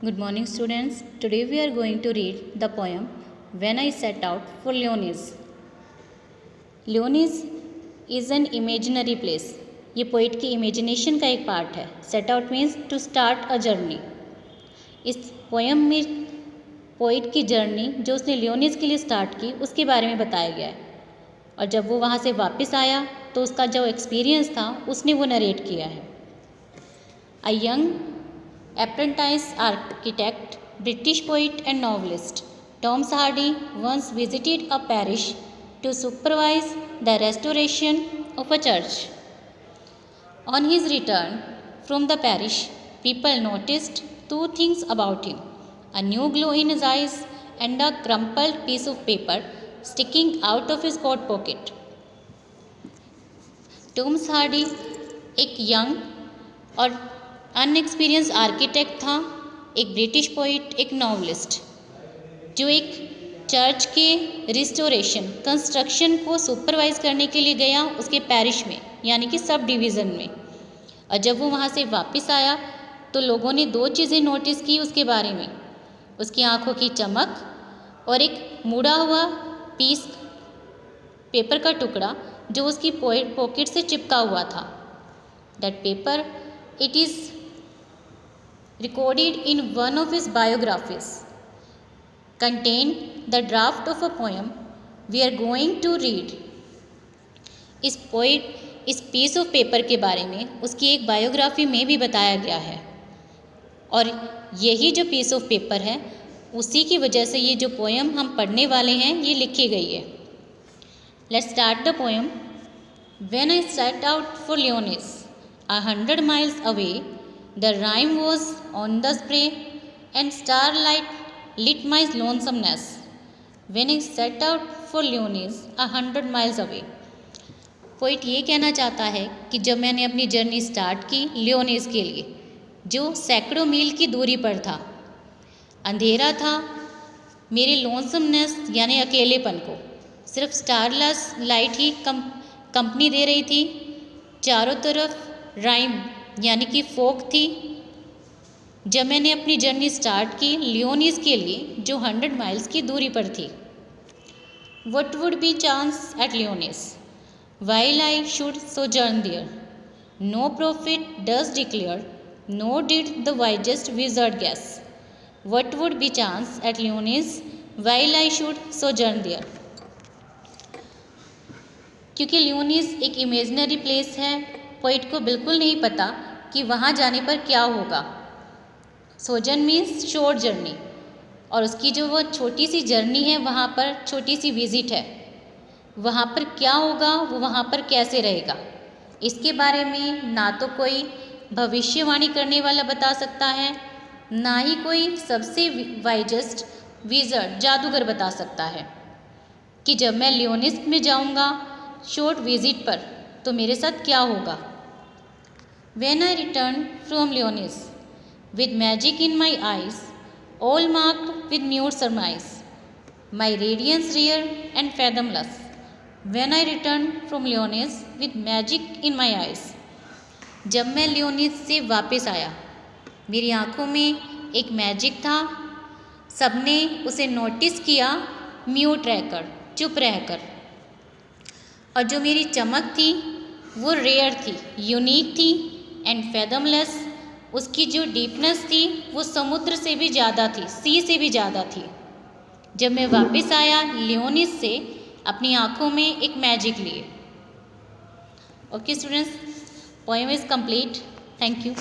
Good morning, students. Today we are going to read the poem When I Set Out for Lyonesse. Lyonesse is an imaginary place. ये poet की imagination का एक part है. Set out means to start a journey. इस poem में poet की journey जो उसने लियोनिस के लिए स्टार्ट की उसके बारे में बताया गया है. और जब वो वहाँ से वापस आया तो उसका जो एक्सपीरियंस था उसने वो नरेट किया है. A young apprentice architect, British poet and novelist Tom Hardy once visited a parish to supervise the restoration of a church. On his return from the parish, people noticed two things about him: a new glow in his eyes and a crumpled piece of paper sticking out of his coat pocket. Tom Hardy एक young और अनएक्सपीरियंस architect था, एक British poet, एक novelist, जो एक church के restoration construction को supervise करने के लिए गया उसके पैरिश में, यानी कि सब डिवीज़न में. और जब वो वहाँ से वापस आया तो लोगों ने दो चीज़ें नोटिस की उसके बारे में: उसकी आँखों की चमक और एक मुड़ा हुआ पीस पेपर का टुकड़ा जो उसकी पॉकेट से चिपका हुआ था. That paper, it is recorded in one of his biographies, contained the draft of a poem we are going to read. इस पीस ऑफ पेपर के बारे में उसकी एक बायोग्राफी में भी बताया गया है. और यही जो पीस ऑफ पेपर है उसी की वजह से ये जो पोएम हम पढ़ने वाले हैं ये लिखी गई है. Let's start the poem. When I set out for Lyonesse, 100 miles away, the rime was on the spray, and starlight lit my lonesomeness. When I set out for Lyonesse, 100 miles away. Poet ये कहना चाहता है कि जब मैंने अपनी journey start की लियोनेस के लिए, जो सैकड़ों मील की दूरी पर था, अंधेरा था, मेरे लोनसमनेस यानी अकेलेपन को सिर्फ स्टारलेस लाइट ही कंपनी दे रही थी. चारों तरफ राइम यानी कि फोक थी. जब मैंने अपनी जर्नी स्टार्ट की लियोनिस के लिए जो 100 माइल्स की दूरी पर थी. What would be chance at Lyonnesse while I should sojourn there. No prophet does declare, no did the wisest wizard guess. What would be chance at Lyonnesse while I should sojourn there. क्योंकि Lyonnesse एक imaginary place है, poet को बिल्कुल नहीं पता कि वहाँ जाने पर क्या होगा. सोजन मीन्स शॉर्ट जर्नी, और उसकी जो वो छोटी सी जर्नी है वहाँ पर छोटी सी विजिट है. वहाँ पर क्या होगा, वो वहाँ पर कैसे रहेगा, इसके बारे में ना तो कोई भविष्यवाणी करने वाला बता सकता है, ना ही कोई सबसे वाइजेस्ट विजर्ड जादूगर बता सकता है कि जब मैं लियोनिस में जाऊँगा शॉर्ट विजिट पर तो मेरे साथ क्या होगा. When I returned from Lyonesse, with magic in my eyes, all marked with mute surmise, my radiance rare and fathomless. When I returned from Lyonesse, with magic in my eyes. जब मैं लियोनिस से वापस आया, मेरी आँखों में एक मैजिक था. सबने उसे नोटिस किया म्यूट रहकर, चुप रहकर. और जो मेरी चमक थी वो रेयर थी, यूनिक थी. एंड फैदमलेस, उसकी जो डीपनेस थी वो समुद्र से भी ज़्यादा थी, सी से भी ज़्यादा थी. जब मैं वापस आया लियोनिस से अपनी आँखों में एक मैजिक लिए. Okay students, poem is complete. Thank you.